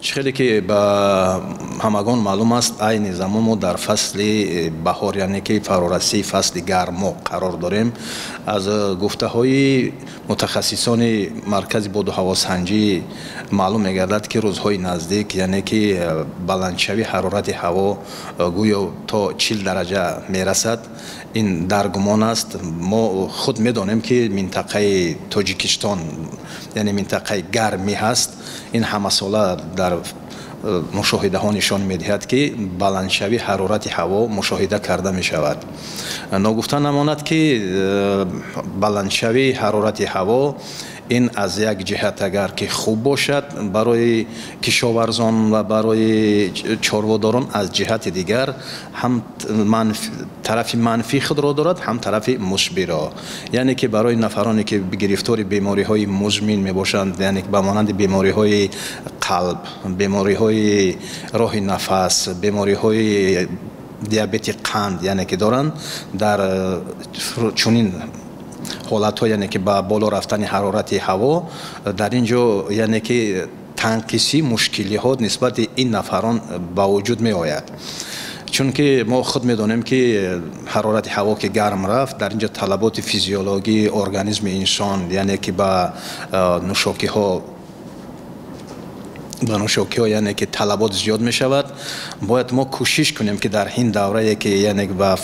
خیلی که با همگان معلوم است عین زمان ما در فصل بهار یعنی که فرارسی فصل گرما قرار داریم. از گفته های متخصصان مرکز باد و هوا سنجی معلوم می‌گردد که روزهای نزدیک یعنی که بلندشوی حرارت هوا گویا تا 40 درجه میرسد. این در گمان است. ما خود میدانیم که منطقه تاجیکستان یعنی منطقه گرمی هست. این همه ساله در مشاهده ها نشان میدهد که بلندشوی حرارت هوا مشاهده کرده می شود. ناگفته نماند که بلندشوی حرارت هوا این از یک جهت اگر که خوب باشد برای کشاورزان و برای چارواداران، از جهت دیگر هم طرف منفی خود را دارد هم طرف مثبت را. یعنی که برای نفرانی که گرفتار بیماری های مزمن می باشند، یعنی به مانند بیماری های قلب، بیماری های راه نفس، بیماری های دیابت قند یعنی که دارند، در چنین حالت ها یعنی که با بالا رفتن حرارت هوا در اینجا یعنی که تنقیصی مشکلی ها نسبت این نفران با وجود می آید. چون که ما خود میدانیم که حرارت هوا که گرم رفت در اینجا طلبات فیزیولوژی ارگانیسم انسان یعنی که با نوشاکی ها یعنی که طلبات زیاد می شود. باید ما کوشش کنیم که در این دوره که یعنی با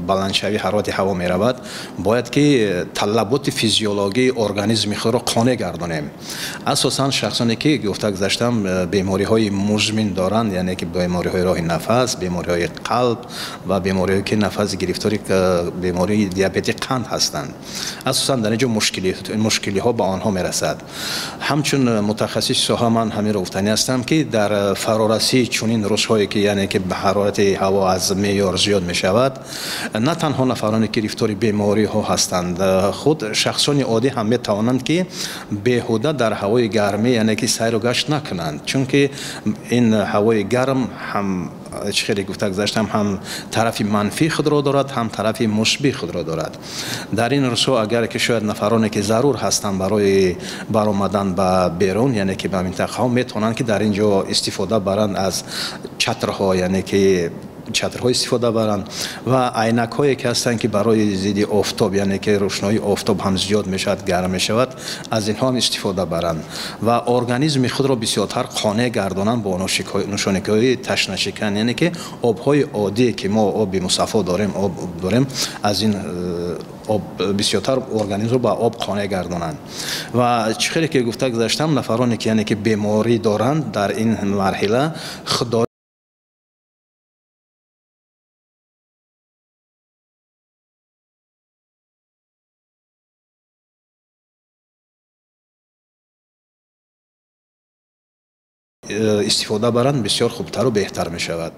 بلندشوی حرارت هوا می رود باید که طلبات فیزیولوژی ارگانیسم خود را قانع گردانیم. اساسا شخصانی که گفته گذاشتم بیماری های مزمن دارند یعنی که بیماری های راه نفس، بیماری های قلب و بیماری هایی که نفس گرفتاری بیماری دیابت قند هستند، اساسا در اینجا مشکلی ها به آنها می رسد. همچون متخصص ساحه من همین را گفتنی هستم که در فرارسی چنین روزهایی که یعنی که حرارت هوا از معیار زیاد می شود، نه تنها نفرانی که گرفتار بیماری ها هستند، خود شخصان عادی هم می توانند که بیهوده در هوای گرمی یعنی که سیر و گشت نکنند. چون که این هوای گرم هم خیلی گفته گذاشتم هم طرف منفی خود را دارد هم طرف مثبت خود را دارد. در این روزها اگر که شاید نفرانی که ضرور هستند برای برآمدن به بیرون یعنی که به منطقه ها میتونند که در اینجا استفاده برند از چترها یعنی که چترهای استفاده برند و عینک هایی که هستند که برای ضد آفتاب یعنی که روشنایی آفتاب هم زیاد میشود گرم میشود از اینها هم استفاده برند و ارگانیسم خود را بسیارتر قانع گردانند با نوشانکی های تشنه شکن یعنی که آبهای عادی که ما آب مصفا داریم از این آب بسیارتر ارگانیسم رو با آب قانع گردانند. و چخیلی که گفته گذاشتم نفرانی که یعنی که بیماری دارند در این مرحله خود استفاده برند بسیار خوبتر و بهتر می شود.